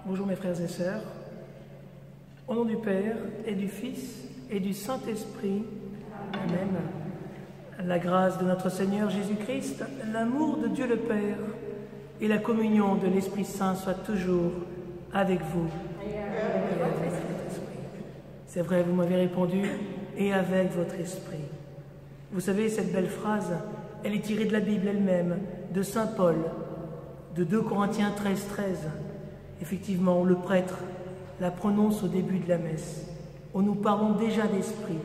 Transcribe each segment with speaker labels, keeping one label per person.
Speaker 1: Bonjour mes frères et sœurs. Au nom du Père et du Fils et du Saint-Esprit, Amen. La grâce de notre Seigneur Jésus-Christ, l'amour de Dieu le Père et la communion de l'Esprit Saint soient toujours avec vous. Et avec votre esprit. C'est vrai, vous m'avez répondu, et avec votre esprit. Vous savez, cette belle phrase, elle est tirée de la Bible elle-même, de Saint Paul, de 2 Corinthiens 13, 13. Effectivement, le prêtre la prononce au début de la messe, où nous parlons déjà d'esprit,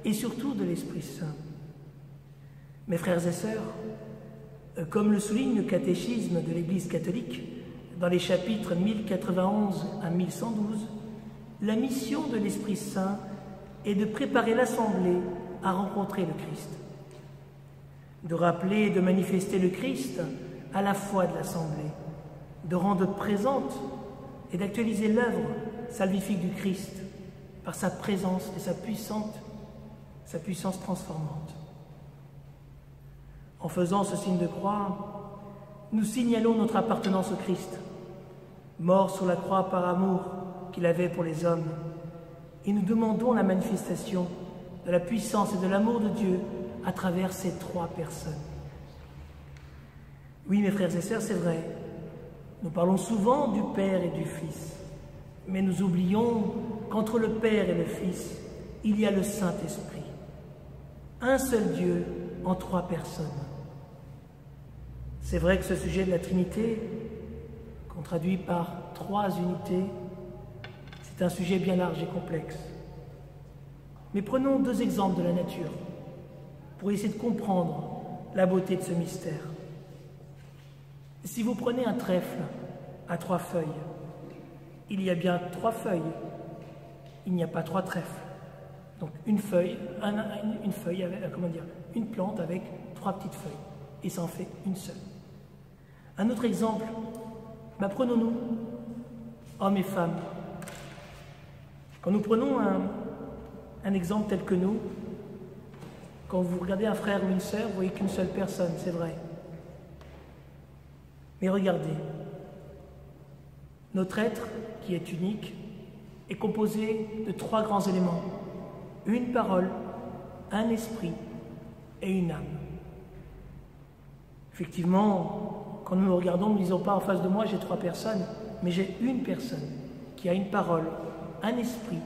Speaker 1: et surtout de l'Esprit Saint. Mes frères et sœurs, comme le souligne le catéchisme de l'Église catholique, dans les chapitres 1091 à 1112, la mission de l'Esprit Saint est de préparer l'Assemblée à rencontrer le Christ, de rappeler et de manifester le Christ à la foi de l'Assemblée, de rendre présente et d'actualiser l'œuvre salvifique du Christ par sa présence et sa puissance transformante. En faisant ce signe de croix, nous signalons notre appartenance au Christ, mort sur la croix par amour qu'il avait pour les hommes, et nous demandons la manifestation de la puissance et de l'amour de Dieu à travers ces 3 personnes. Oui, mes frères et sœurs, c'est vrai, nous parlons souvent du Père et du Fils, mais nous oublions qu'entre le Père et le Fils, il y a le Saint-Esprit. Un seul Dieu en 3 personnes. C'est vrai que ce sujet de la Trinité, qu'on traduit par 3 unités, c'est un sujet bien large et complexe. Mais prenons 2 exemples de la nature pour essayer de comprendre la beauté de ce mystère. Si vous prenez un trèfle à 3 feuilles, il y a bien 3 feuilles, il n'y a pas 3 trèfles. Donc une plante avec 3 petites feuilles, et ça en fait une seule. Un autre exemple, prenons-nous, hommes et femmes. Quand nous prenons un exemple tel que nous, quand vous regardez un frère ou une sœur, vous voyez qu'une seule personne, c'est vrai. Mais regardez, notre être, qui est unique, est composé de 3 grands éléments. Une parole, un esprit et une âme. Effectivement, quand nous nous regardons, nous ne disons pas en face de moi j'ai 3 personnes, mais j'ai une personne qui a une parole, un esprit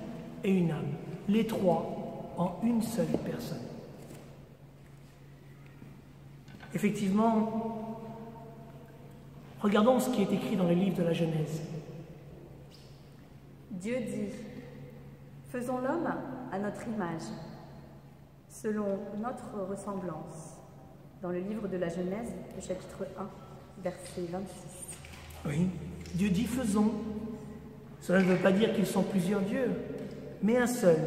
Speaker 1: et une âme. Les 3 en une seule personne. Effectivement, regardons ce qui est écrit dans le livre de la Genèse.
Speaker 2: Dieu dit, faisons l'homme à notre image, selon notre ressemblance, dans le livre de la Genèse, le chapitre 1, verset 26.
Speaker 1: Oui, Dieu dit faisons. Cela ne veut pas dire qu'ils sont plusieurs dieux, mais un seul,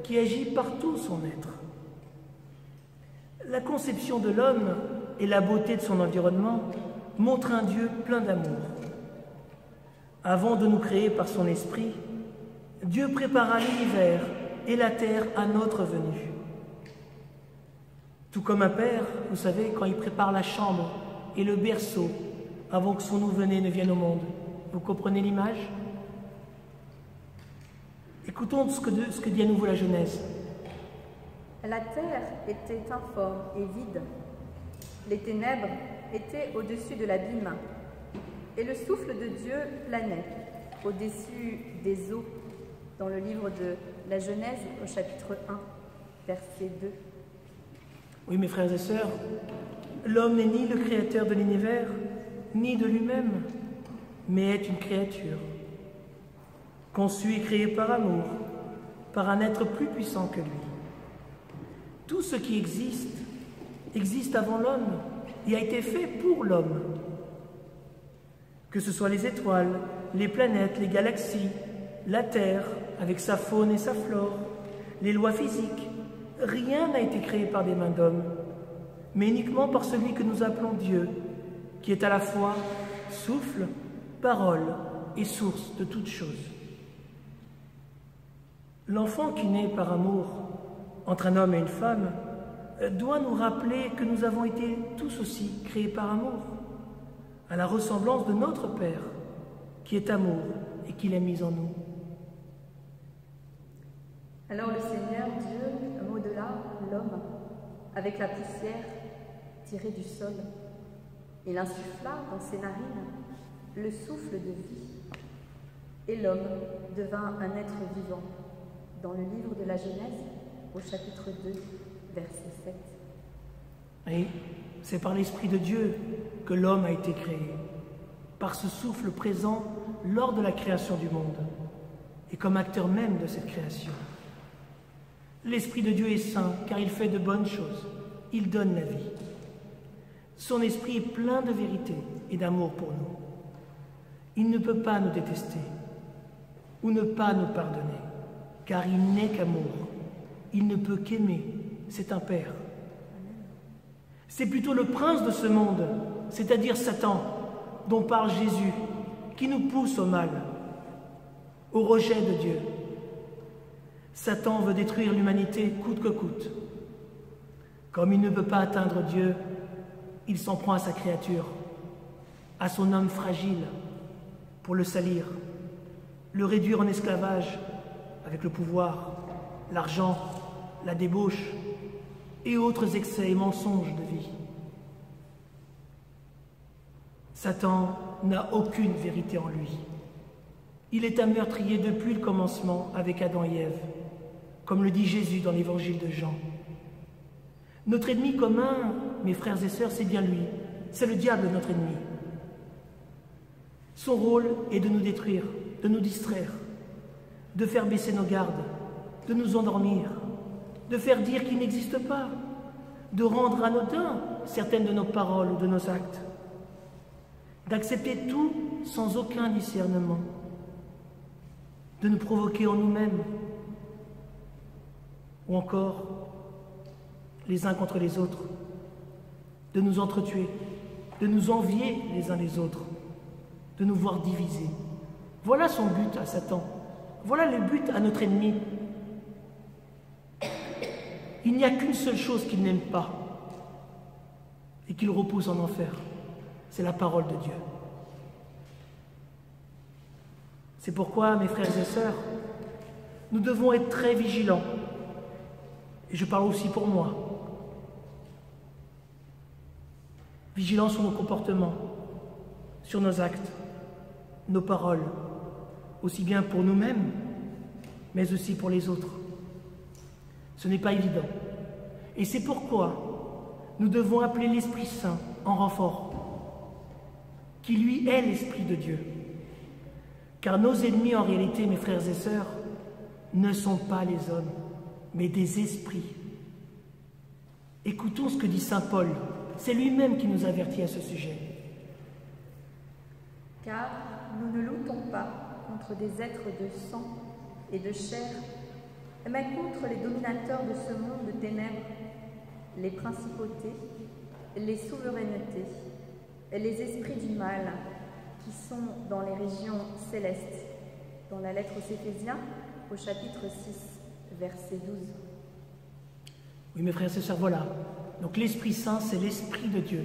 Speaker 1: qui agit par tout son être. La conception de l'homme et la beauté de son environnement montrent un Dieu plein d'amour. Avant de nous créer par son esprit, Dieu prépara l'univers et la terre à notre venue. Tout comme un père, vous savez, quand il prépare la chambre et le berceau avant que son nouveau-né ne vienne au monde. Vous comprenez l'image? Écoutons ce que dit à nouveau la Genèse.
Speaker 2: La terre était informe et vide. Les ténèbres étaient au-dessus de l'abîme, et le souffle de Dieu planait au-dessus des eaux, dans le livre de la Genèse au chapitre 1, verset 2.
Speaker 1: Oui, mes frères et sœurs, l'homme n'est ni le créateur de l'univers, ni de lui-même, mais est une créature, conçue et créée par amour, par un être plus puissant que lui. Tout ce qui existe avant l'homme et a été fait pour l'homme. Que ce soit les étoiles, les planètes, les galaxies, la Terre, avec sa faune et sa flore, les lois physiques, rien n'a été créé par des mains d'hommes, mais uniquement par celui que nous appelons Dieu, qui est à la fois souffle, parole et source de toutes choses. L'enfant qui naît par amour entre un homme et une femme doit nous rappeler que nous avons été tous aussi créés par amour, à la ressemblance de notre Père, qui est amour et qu'il a mise en nous.
Speaker 2: Alors le Seigneur Dieu modela l'homme avec la poussière tirée du sol. Il insuffla dans ses narines le souffle de vie. Et l'homme devint un être vivant. Dans le livre de la Genèse, au chapitre 2, verset 7.
Speaker 1: Et c'est par l'Esprit de Dieu que l'homme a été créé, par ce souffle présent lors de la création du monde, et comme acteur même de cette création. L'Esprit de Dieu est saint, car il fait de bonnes choses, il donne la vie. Son esprit est plein de vérité et d'amour pour nous. Il ne peut pas nous détester ou ne pas nous pardonner, car il n'est qu'amour. Il ne peut qu'aimer, c'est un Père. C'est plutôt le prince de ce monde, c'est-à-dire Satan, dont parle Jésus, qui nous pousse au mal, au rejet de Dieu. Satan veut détruire l'humanité coûte que coûte. Comme il ne peut pas atteindre Dieu, il s'en prend à sa créature, à son homme fragile, pour le salir, le réduire en esclavage avec le pouvoir, l'argent, la débauche et autres excès et mensonges de vie. Satan n'a aucune vérité en lui. Il est un meurtrier depuis le commencement avec Adam et Ève, comme le dit Jésus dans l'évangile de Jean. Notre ennemi commun, mes frères et sœurs, c'est bien lui. C'est le diable, notre ennemi. Son rôle est de nous détruire, de nous distraire, de faire baisser nos gardes, de nous endormir, de faire dire qu'il n'existe pas, de rendre anodin certaines de nos paroles ou de nos actes, d'accepter tout sans aucun discernement, de nous provoquer en nous-mêmes, ou encore les uns contre les autres, de nous entretuer, de nous envier les uns les autres, de nous voir divisés. Voilà son but à Satan. Voilà le but à notre ennemi. Il n'y a qu'une seule chose qu'il n'aime pas et qu'il repousse en enfer. C'est la parole de Dieu. C'est pourquoi, mes frères et sœurs, nous devons être très vigilants. Et je parle aussi pour moi. Vigilants sur nos comportements, sur nos actes, nos paroles, aussi bien pour nous-mêmes, mais aussi pour les autres. Ce n'est pas évident. Et c'est pourquoi nous devons appeler l'Esprit Saint en renfort, qui lui est l'Esprit de Dieu. Car nos ennemis, en réalité, mes frères et sœurs, ne sont pas les hommes, mais des esprits. Écoutons ce que dit saint Paul. C'est lui-même qui nous avertit à ce sujet.
Speaker 2: Car nous ne luttons pas contre des êtres de sang et de chair, mais contre les dominateurs de ce monde de ténèbres, les principautés, les souverainetés, et les esprits du mal qui sont dans les régions célestes. Dans la lettre aux Éphésiens, au chapitre 6, verset 12.
Speaker 1: Oui, mes frères et sœurs, voilà. Donc l'Esprit Saint, c'est l'Esprit de Dieu.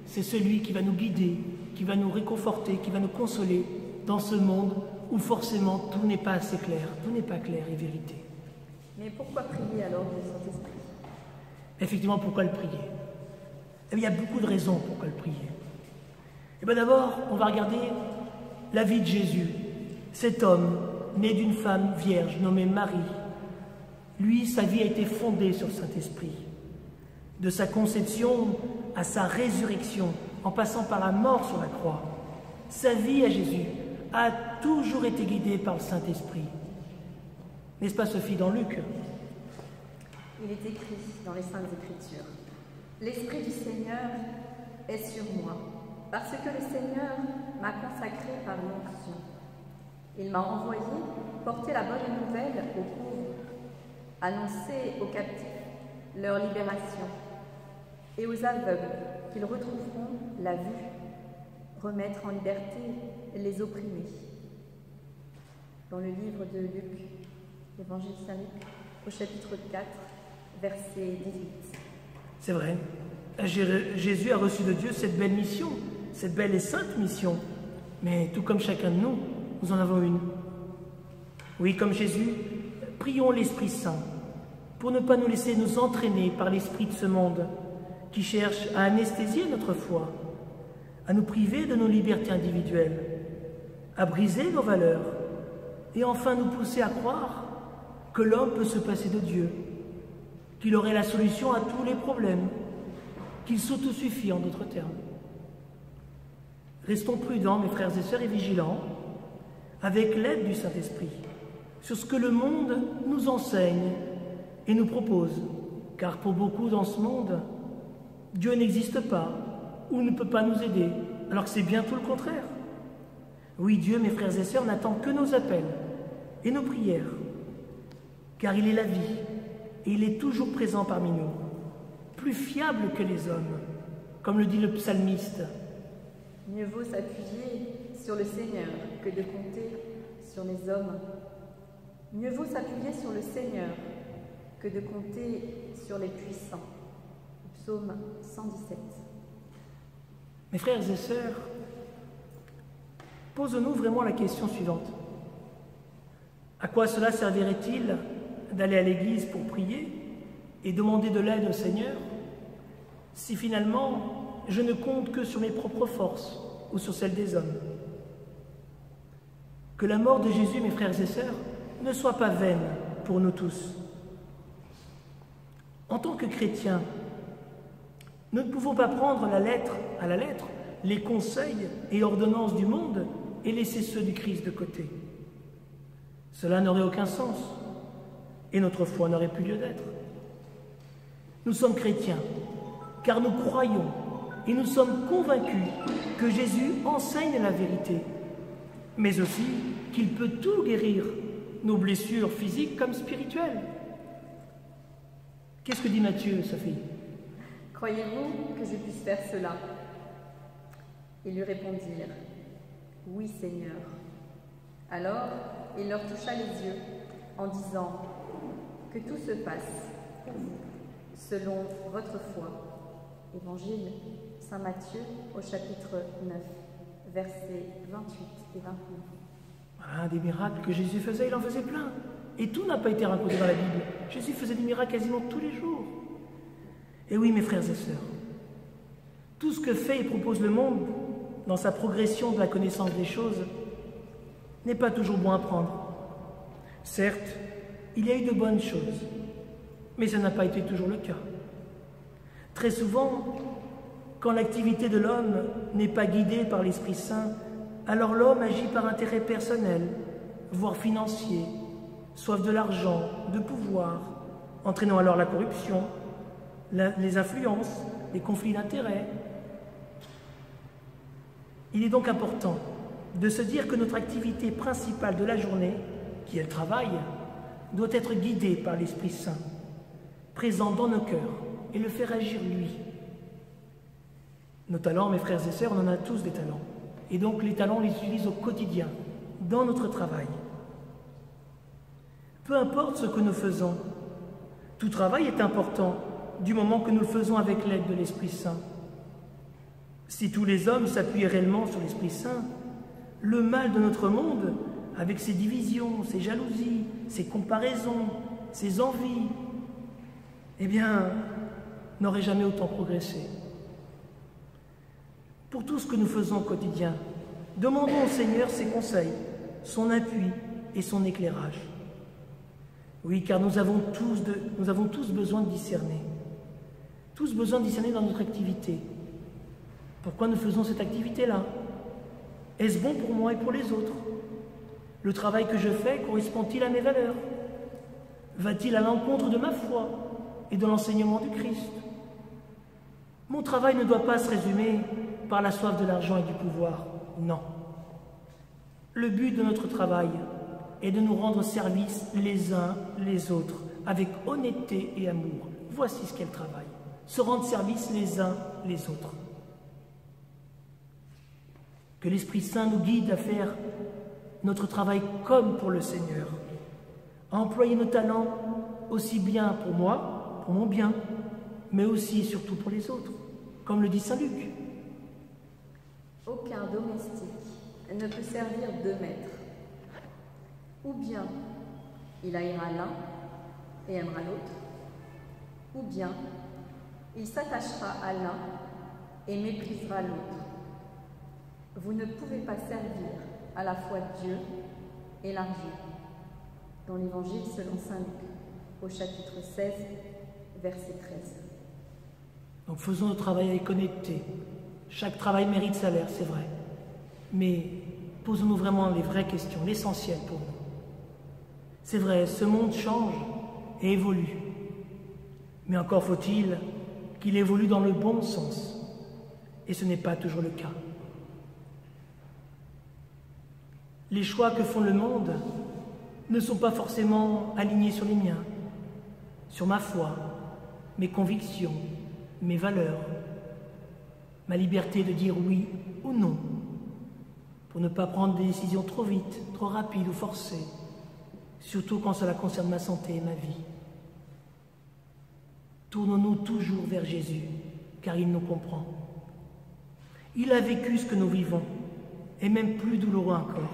Speaker 1: C'est celui qui va nous guider, qui va nous réconforter, qui va nous consoler dans ce monde où forcément tout n'est pas assez clair, tout n'est pas clair et vérité.
Speaker 2: Mais pourquoi prier alors le Saint-Esprit?
Speaker 1: Effectivement, pourquoi le prier? Eh bien, il y a beaucoup de raisons pourquoi le prier. Eh bien d'abord, on va regarder la vie de Jésus, cet homme né d'une femme vierge nommée Marie. Lui, sa vie a été fondée sur le Saint-Esprit. De sa conception à sa résurrection, en passant par la mort sur la croix, sa vie à Jésus a toujours été guidée par le Saint-Esprit. N'est-ce pas, Sophie, dans Luc?
Speaker 2: Il est écrit dans les Saintes Écritures: l'Esprit du Seigneur est sur moi, parce que le Seigneur m'a consacré par l'onction. Il m'a envoyé porter la bonne nouvelle aux pauvres, annoncer aux captifs leur libération, et aux aveugles qu'ils retrouveront la vue, remettre en liberté les opprimés. Dans le livre de Luc, l'Évangile de Saint Luc, au chapitre 4, verset 18.
Speaker 1: C'est vrai. Jésus a reçu de Dieu cette belle mission, cette belle et sainte mission. Mais tout comme chacun de nous, nous en avons une. Oui, comme Jésus, prions l'Esprit Saint pour ne pas nous laisser nous entraîner par l'esprit de ce monde qui cherche à anesthésier notre foi, à nous priver de nos libertés individuelles, à briser nos valeurs et enfin nous pousser à croire que l'homme peut se passer de Dieu, qu'il aurait la solution à tous les problèmes, qu'il s'autosuffit en d'autres termes. Restons prudents, mes frères et sœurs, et vigilants, avec l'aide du Saint-Esprit, sur ce que le monde nous enseigne et nous propose, car pour beaucoup dans ce monde, Dieu n'existe pas ou ne peut pas nous aider, alors que c'est bien tout le contraire. Oui, Dieu, mes frères et sœurs, n'attend que nos appels et nos prières, car il est la vie et il est toujours présent parmi nous, plus fiable que les hommes, comme le dit le psalmiste.
Speaker 2: Mieux vaut s'appuyer sur le Seigneur que de compter sur les hommes. Mieux vaut s'appuyer sur le Seigneur que de compter sur les puissants. Psaume 117.
Speaker 1: Mes frères et sœurs, posons-nous vraiment la question suivante. À quoi cela servirait-il d'aller à l'église pour prier et demander de l'aide au Seigneur si finalement je ne compte que sur mes propres forces ou sur celles des hommes? Que la mort de Jésus, mes frères et sœurs, ne soit pas vaine pour nous tous. En tant que chrétiens, nous ne pouvons pas prendre à la lettre les conseils et ordonnances du monde et laisser ceux du Christ de côté. Cela n'aurait aucun sens et notre foi n'aurait plus lieu d'être. Nous sommes chrétiens car nous croyons et nous sommes convaincus que Jésus enseigne la vérité, mais aussi qu'il peut tout guérir, nos blessures physiques comme spirituelles. Qu'est-ce que dit Matthieu, sa fille?
Speaker 2: Croyez-vous que je puisse faire cela? Ils lui répondirent, oui Seigneur. Alors il leur toucha les yeux en disant, que tout se passe pour vous, selon votre foi. Évangile Saint Matthieu au chapitre 9, versets 28 et 29.
Speaker 1: Ah, des miracles que Jésus faisait, il en faisait plein. Et tout n'a pas été raconté dans la Bible. Jésus faisait des miracles quasiment tous les jours. Et oui, mes frères et sœurs, tout ce que fait et propose le monde dans sa progression de la connaissance des choses n'est pas toujours bon à prendre. Certes, il y a eu de bonnes choses, mais ça n'a pas été toujours le cas. Très souvent, quand l'activité de l'homme n'est pas guidée par l'Esprit Saint, alors l'homme agit par intérêt personnel, voire financier, soif de l'argent, de pouvoir, entraînant alors la corruption, les influences, les conflits d'intérêts. Il est donc important de se dire que notre activité principale de la journée, qui est le travail, doit être guidée par l'Esprit Saint, présent dans nos cœurs, et le faire agir lui. Nos talents, mes frères et sœurs, on en a tous des talents. Et donc les talents, on les utilise au quotidien, dans notre travail. Peu importe ce que nous faisons, tout travail est important du moment que nous le faisons avec l'aide de l'Esprit Saint. Si tous les hommes s'appuient réellement sur l'Esprit Saint, le mal de notre monde, avec ses divisions, ses jalousies, ses comparaisons, ses envies, eh bien, n'aurait jamais autant progressé. Pour tout ce que nous faisons au quotidien, demandons au Seigneur ses conseils, son appui et son éclairage. Oui, car nous avons tous besoin de discerner. Tous besoin de discerner dans notre activité. Pourquoi nous faisons cette activité-là? Est-ce bon pour moi et pour les autres? Le travail que je fais correspond-il à mes valeurs? Va-t-il à l'encontre de ma foi et de l'enseignement du Christ? Mon travail ne doit pas se résumer par la soif de l'argent et du pouvoir. Non. Le but de notre travail est de nous rendre service les uns les autres, avec honnêteté et amour. Voici ce qu'est le travail. Se rendre service les uns les autres. Que l'Esprit Saint nous guide à faire notre travail comme pour le Seigneur, à employer nos talents aussi bien pour moi, pour mon bien, mais aussi et surtout pour les autres, comme le dit Saint Luc.
Speaker 2: Aucun domestique ne peut servir deux maîtres, Ou bien il haïra l'un et aimera l'autre, ou bien il s'attachera à l'un et méprisera l'autre. Vous ne pouvez pas servir à la fois Dieu et l'argent. Dans l'Évangile selon saint Luc, au chapitre 16, verset 13.
Speaker 1: Donc faisons notre travail avec honnêteté. Chaque travail mérite salaire, c'est vrai. Mais posons-nous vraiment les vraies questions, l'essentiel pour nous. C'est vrai, ce monde change et évolue. Mais encore faut-il qu'il évolue dans le bon sens. Et ce n'est pas toujours le cas. Les choix que font le monde ne sont pas forcément alignés sur les miens, sur ma foi, mes convictions, mes valeurs, ma liberté de dire oui ou non, pour ne pas prendre des décisions trop vite, trop rapides ou forcées, surtout quand cela concerne ma santé et ma vie. Tournons-nous toujours vers Jésus, car il nous comprend. Il a vécu ce que nous vivons, et même plus douloureux encore.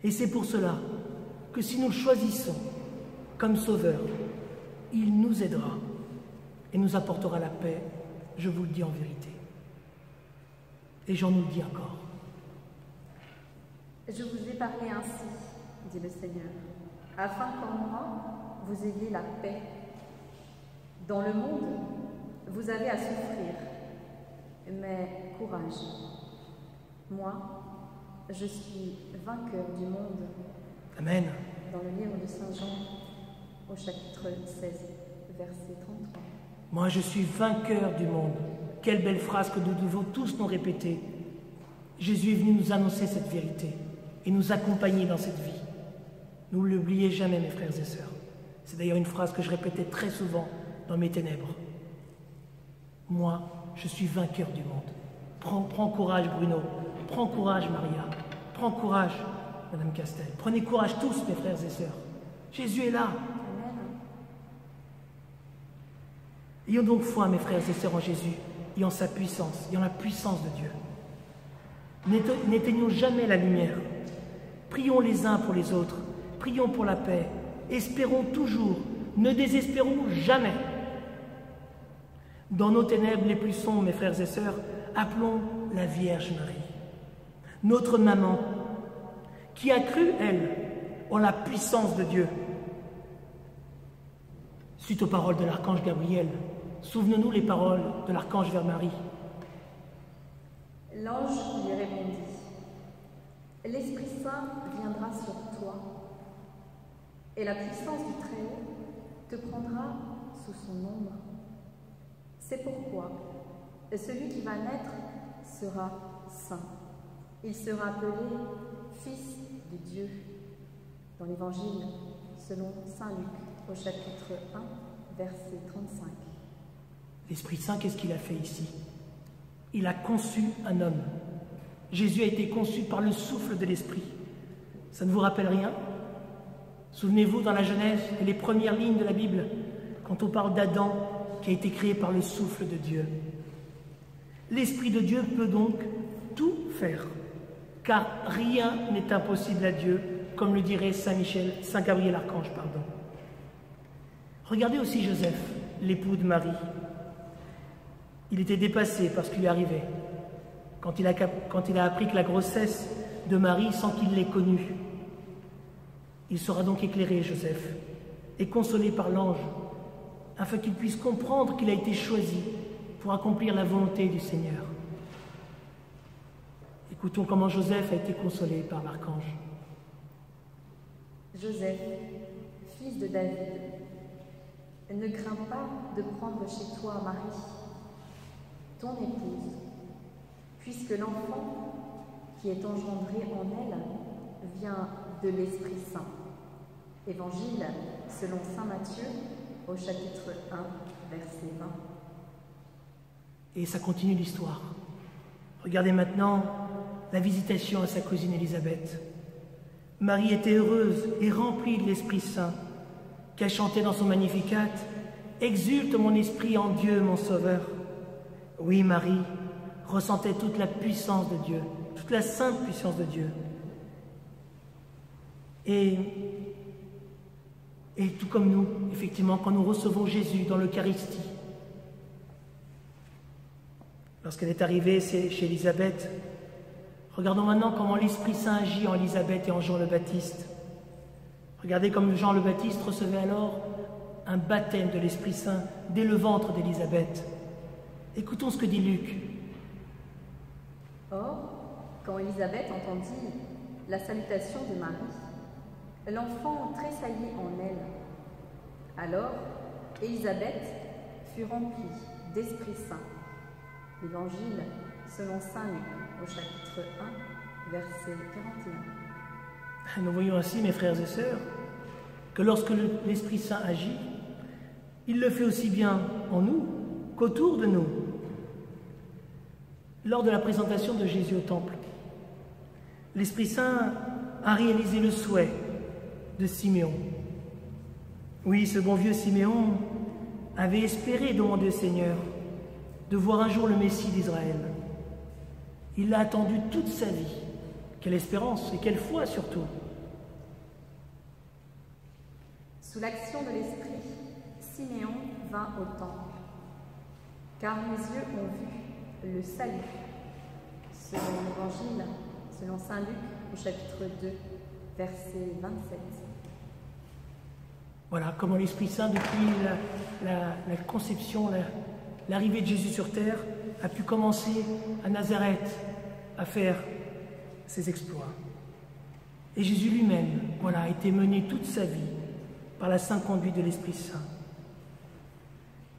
Speaker 1: Et c'est pour cela que si nous le choisissons comme sauveur, il nous aidera et nous apportera la paix, je vous le dis en vérité. Et Jean nous le dit encore.
Speaker 2: Je vous ai parlé ainsi, dit le Seigneur, afin qu'en moi vous ayez la paix. Dans le monde, vous avez à souffrir, mais courage. Moi, je suis vainqueur du monde.
Speaker 1: Amen.
Speaker 2: Dans le livre de Saint Jean, au chapitre 16, verset 33.
Speaker 1: Moi, je suis vainqueur du monde. Quelle belle phrase que nous devons tous nous répéter. Jésus est venu nous annoncer cette vérité et nous accompagner dans cette vie. Ne l'oubliez jamais, mes frères et sœurs. C'est d'ailleurs une phrase que je répétais très souvent dans mes ténèbres. Moi, je suis vainqueur du monde. Prends courage, Bruno. Prends courage, Maria. Prends courage, Madame Castel. Prenez courage tous, mes frères et sœurs. Jésus est là. Ayons donc foi, mes frères et sœurs, en Jésus et en sa puissance, et en la puissance de Dieu. N'éteignons jamais la lumière. Prions les uns pour les autres. Prions pour la paix. Espérons toujours. Ne désespérons jamais. Dans nos ténèbres les plus sombres, mes frères et sœurs, appelons la Vierge Marie, notre maman, qui a cru, elle, en la puissance de Dieu. Suite aux paroles de l'archange Gabriel, souvenons-nous les paroles de l'archange vers Marie.
Speaker 2: L'ange lui répondit, « L'Esprit Saint viendra sur toi, et la puissance du Très-Haut te prendra sous son ombre. C'est pourquoi celui qui va naître sera saint. Il sera appelé Fils de Dieu. » Dans l'Évangile selon saint Luc, au chapitre 1, verset 35.
Speaker 1: L'Esprit Saint, qu'est-ce qu'il a fait ici? Il a conçu un homme. Jésus a été conçu par le souffle de l'Esprit. Ça ne vous rappelle rien? Souvenez-vous dans la Genèse et les premières lignes de la Bible, quand on parle d'Adam qui a été créé par le souffle de Dieu. L'Esprit de Dieu peut donc tout faire, car rien n'est impossible à Dieu, comme le dirait Saint Gabriel Archange, pardon. Regardez aussi Joseph, l'époux de Marie. Il était dépassé par ce qui lui arrivait, quand il a appris que la grossesse de Marie sans qu'il l'ait connue. Il sera donc éclairé, Joseph, et consolé par l'ange, afin qu'il puisse comprendre qu'il a été choisi pour accomplir la volonté du Seigneur. Écoutons comment Joseph a été consolé par l'archange.
Speaker 2: Joseph, fils de David, ne crains pas de prendre chez toi Marie, ton épouse, puisque l'enfant qui est engendré en elle vient de l'Esprit Saint. Évangile selon saint Matthieu, au chapitre 1, verset 20.
Speaker 1: Et ça continue l'histoire. Regardez maintenant la visitation à sa cousine Élisabeth. Marie était heureuse et remplie de l'Esprit Saint, qu'elle chantait dans son Magnificat « Exulte mon esprit en Dieu, mon Sauveur ». Oui, Marie ressentait toute la puissance de Dieu, toute la sainte puissance de Dieu. Et tout comme nous, effectivement, quand nous recevons Jésus dans l'Eucharistie, lorsqu'elle est arrivée chez Élisabeth, regardons maintenant comment l'Esprit Saint agit en Élisabeth et en Jean le Baptiste. Regardez comme Jean le Baptiste recevait alors un baptême de l'Esprit Saint dès le ventre d'Élisabeth. Écoutons ce que dit Luc.
Speaker 2: Or, quand Élisabeth entendit la salutation de Marie, l'enfant tressaillit en elle. Alors, Élisabeth fut remplie d'Esprit Saint. L'Évangile selon saint Luc, au chapitre 1, verset 41.
Speaker 1: Nous voyons ainsi, mes frères et sœurs, que lorsque l'Esprit Saint agit, il le fait aussi bien en nous qu'autour de nous. Lors de la présentation de Jésus au temple, l'Esprit Saint a réalisé le souhait de Siméon. Oui, ce bon vieux Siméon avait espéré demander au Seigneur de voir un jour le Messie d'Israël. Il l'a attendu toute sa vie. Quelle espérance et quelle foi surtout.
Speaker 2: Sous l'action de l'Esprit, Siméon vint au temple, car mes yeux ont vu le salut. Selon l'Évangile, selon saint Luc, au chapitre 2, verset 27.
Speaker 1: Voilà comment l'Esprit Saint, depuis la conception, l'arrivée de Jésus sur terre, a pu commencer à Nazareth à faire ses exploits. Et Jésus lui-même, voilà, a été mené toute sa vie par la sainte conduite de l'Esprit Saint.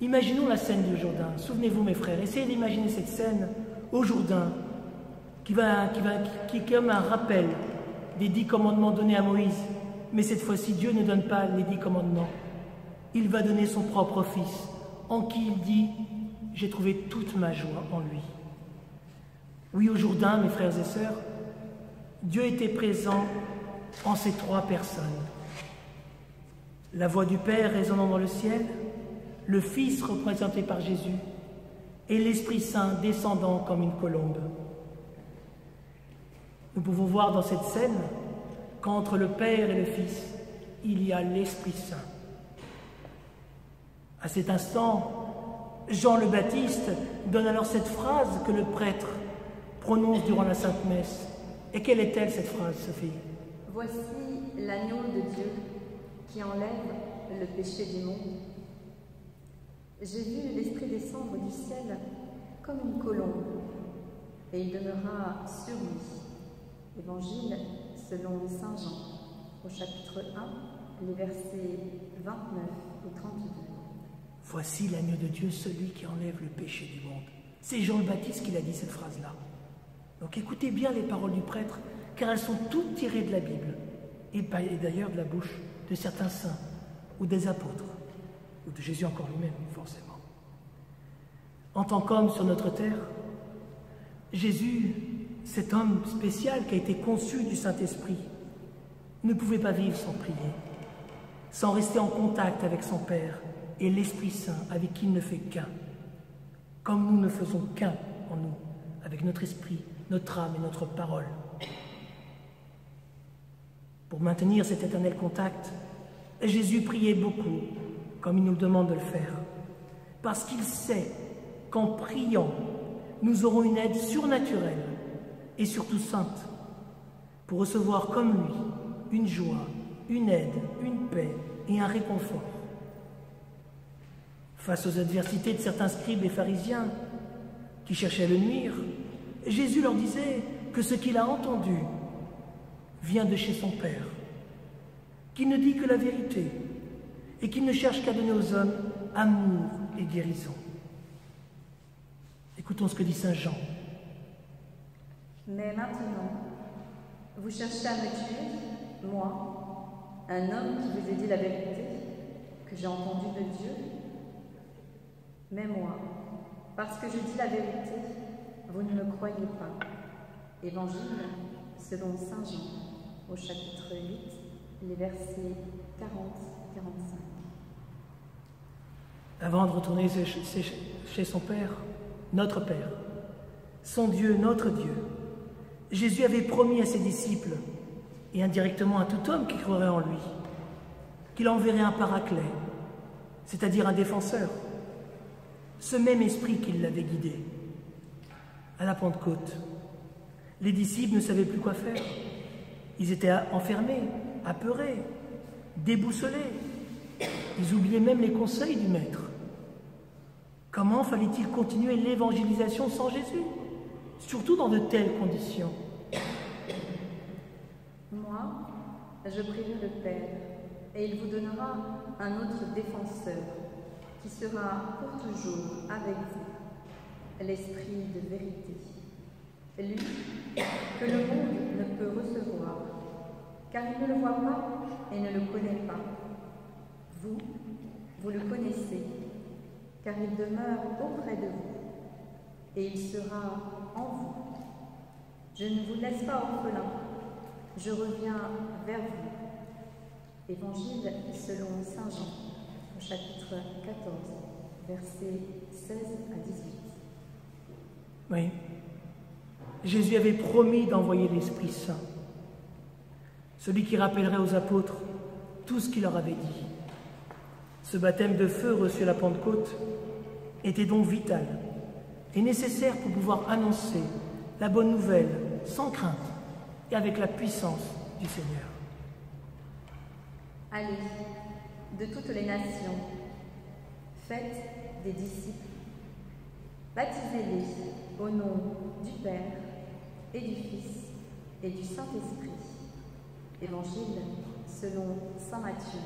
Speaker 1: Imaginons la scène du Jourdain. Souvenez-vous, mes frères, essayez d'imaginer cette scène au Jourdain, qui est comme un rappel des 10 commandements donnés à Moïse. Mais cette fois-ci, Dieu ne donne pas les 10 commandements. Il va donner son propre Fils, en qui il dit « J'ai trouvé toute ma joie en lui ». Oui, au Jourdain, mes frères et sœurs, Dieu était présent en ces 3 personnes. La voix du Père résonnant dans le ciel, le Fils représenté par Jésus, et l'Esprit Saint descendant comme une colombe. Nous pouvons voir dans cette scène qu'entre le Père et le Fils, il y a l'Esprit Saint. À cet instant, Jean le Baptiste donne alors cette phrase que le prêtre prononce durant la Sainte Messe. Et quelle est-elle, cette phrase, Sophie?
Speaker 2: Voici l'agneau de Dieu qui enlève le péché du monde. J'ai vu l'Esprit descendre du ciel comme une colombe, et il demeura sur lui. Évangile selon saint Jean, au chapitre 1, les versets 29 et 32.
Speaker 1: Voici l'agneau de Dieu, celui qui enlève le péché du monde. C'est Jean le Baptiste qui l'a dit, cette phrase-là. Donc écoutez bien les paroles du prêtre, car elles sont toutes tirées de la Bible, et d'ailleurs de la bouche de certains saints, ou des apôtres, ou de Jésus encore lui-même, forcément. En tant qu'homme sur notre terre, Jésus, cet homme spécial qui a été conçu du Saint-Esprit, ne pouvait pas vivre sans prier, sans rester en contact avec son Père et l'Esprit Saint avec qui il ne fait qu'un, comme nous ne faisons qu'un en nous, avec notre esprit, notre âme et notre parole. Pour maintenir cet éternel contact, Jésus priait beaucoup, comme il nous demande de le faire, parce qu'il sait qu'en priant, nous aurons une aide surnaturelle et surtout sainte, pour recevoir comme lui une joie, une aide, une paix et un réconfort. Face aux adversités de certains scribes et pharisiens qui cherchaient à le nuire, Jésus leur disait que ce qu'il a entendu vient de chez son Père, qu'il ne dit que la vérité et qu'il ne cherche qu'à donner aux hommes amour et guérison. Écoutons ce que dit saint Jean.
Speaker 2: Mais maintenant, vous cherchez à me tuer, moi, un homme qui vous ait dit la vérité, que j'ai entendue de Dieu. Mais moi, parce que je dis la vérité, vous ne me croyez pas. Évangile selon saint Jean, au chapitre 8, les versets 40-45.
Speaker 1: Avant de retourner chez son Père, notre Père, son Dieu, notre Dieu, Jésus avait promis à ses disciples et indirectement à tout homme qui croirait en lui, qu'il enverrait un paraclet, c'est-à-dire un défenseur, ce même esprit qui l'avait guidé. À la Pentecôte, les disciples ne savaient plus quoi faire. Ils étaient enfermés, apeurés, déboussolés. Ils oubliaient même les conseils du Maître. Comment fallait-il continuer l'évangélisation sans Jésus, surtout dans de telles conditions?
Speaker 2: Moi, je prierai le Père, et il vous donnera un autre défenseur, qui sera pour toujours avec vous, l'Esprit de vérité. Lui, que le monde ne peut recevoir, car il ne le voit pas et ne le connaît pas. Vous, vous le connaissez, car il demeure auprès de vous, et il sera en vous. Je ne vous laisse pas orphelins, je reviens vers vous. Évangile selon saint Jean, au chapitre 14, versets 16 à 18.
Speaker 1: Oui, Jésus avait promis d'envoyer l'Esprit Saint, celui qui rappellerait aux apôtres tout ce qu'il leur avait dit. Ce baptême de feu reçu à la Pentecôte était donc vital et nécessaire pour pouvoir annoncer la bonne nouvelle sans crainte et avec la puissance du Seigneur.
Speaker 2: Allez, de toutes les nations, faites des disciples, baptisez-les au nom du Père et du Fils et du Saint-Esprit. Évangile selon saint Matthieu,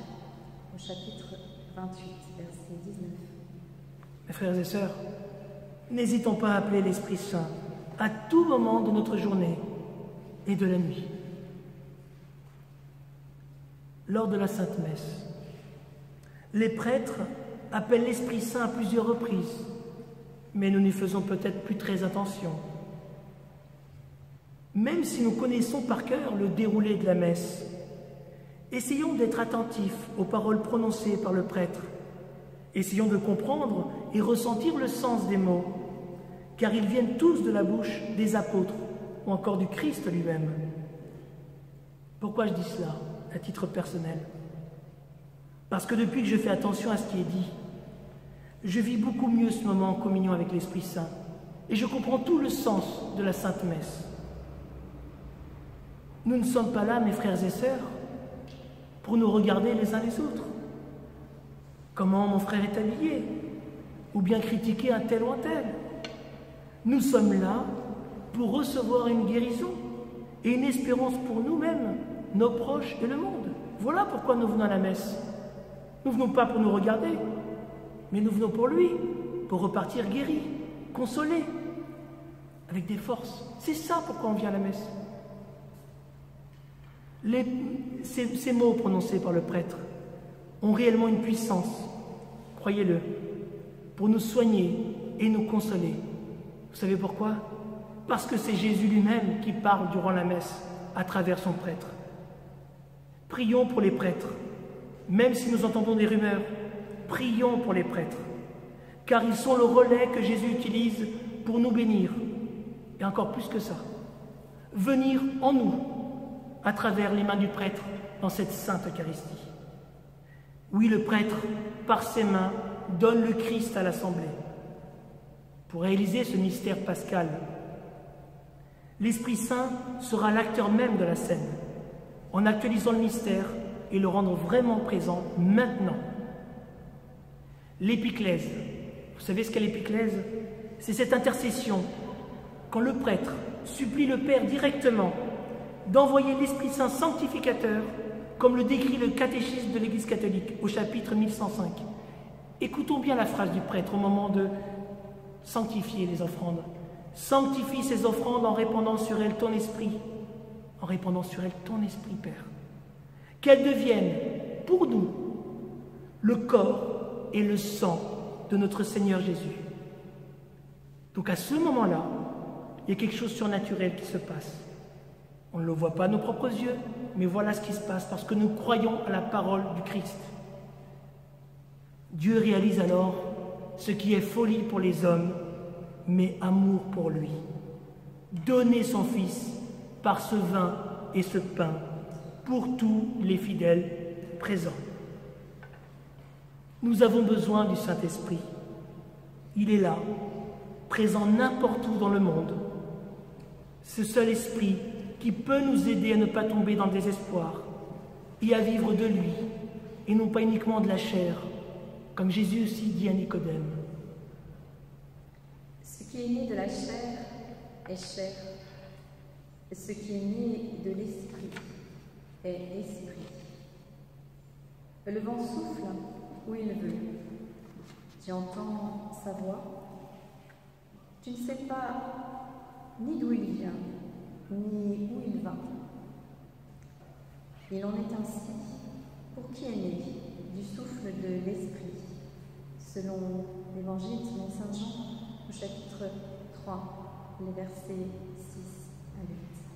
Speaker 2: au chapitre 28, verset 19.
Speaker 1: Mes frères et sœurs, n'hésitons pas à appeler l'Esprit Saint à tout moment de notre journée et de la nuit. Lors de la Sainte Messe, les prêtres appellent l'Esprit Saint à plusieurs reprises, mais nous n'y faisons peut-être plus très attention. Même si nous connaissons par cœur le déroulé de la messe, essayons d'être attentifs aux paroles prononcées par le prêtre. Essayons de comprendre et ressentir le sens des mots, car ils viennent tous de la bouche des apôtres ou encore du Christ lui-même. Pourquoi je dis cela à titre personnel? Parce que depuis que je fais attention à ce qui est dit, je vis beaucoup mieux ce moment en communion avec l'Esprit Saint et je comprends tout le sens de la Sainte Messe. Nous ne sommes pas là, mes frères et sœurs, pour nous regarder les uns les autres. Comment mon frère est habillé, ou bien critiquer un tel ou un tel. Nous sommes là pour recevoir une guérison et une espérance pour nous-mêmes, nos proches et le monde. Voilà pourquoi nous venons à la messe. Nous ne venons pas pour nous regarder, mais nous venons pour lui, pour repartir guéris, consolés, avec des forces. C'est ça pourquoi on vient à la messe. Ces mots prononcés par le prêtre ont réellement une puissance, croyez-le, pour nous soigner et nous consoler. Vous savez pourquoi? Parce que c'est Jésus lui-même qui parle durant la messe à travers son prêtre. Prions pour les prêtres, même si nous entendons des rumeurs, prions pour les prêtres, car ils sont le relais que Jésus utilise pour nous bénir, et encore plus que ça, venir en nous, à travers les mains du prêtre dans cette sainte Eucharistie. Oui, le prêtre, par ses mains, donne le Christ à l'Assemblée. Pour réaliser ce mystère pascal, l'Esprit Saint sera l'acteur même de la scène, en actualisant le mystère et le rendre vraiment présent maintenant. L'épiclèse, vous savez ce qu'est l'épiclèse? C'est cette intercession, quand le prêtre supplie le Père directement d'envoyer l'Esprit Saint sanctificateur, comme le décrit le catéchisme de l'Église catholique au chapitre 1105. Écoutons bien la phrase du prêtre au moment de sanctifier les offrandes. Sanctifie ces offrandes en répandant sur elles ton esprit, en répandant sur elles ton esprit, Père. Qu'elles deviennent, pour nous, le corps et le sang de notre Seigneur Jésus. Donc à ce moment-là, il y a quelque chose de surnaturel qui se passe. On ne le voit pas à nos propres yeux, mais voilà ce qui se passe parce que nous croyons à la parole du Christ. Dieu réalise alors ce qui est folie pour les hommes, mais amour pour lui. Donner son Fils par ce vin et ce pain pour tous les fidèles présents. Nous avons besoin du Saint-Esprit. Il est là, présent n'importe où dans le monde. Ce seul esprit qui peut nous aider à ne pas tomber dans le désespoir et à vivre de lui, et non pas uniquement de la chair, comme Jésus aussi dit à Nicodème.
Speaker 2: Ce qui est né de la chair est chair, et ce qui est né de l'esprit est esprit. Le vent souffle où il veut. Tu entends sa voix. Tu ne sais pas ni d'où il vient, ni où il va. Il en est ainsi pour qui est né du souffle de l'Esprit, selon l'Évangile selon saint Jean, au chapitre 3, les versets 6 à 8.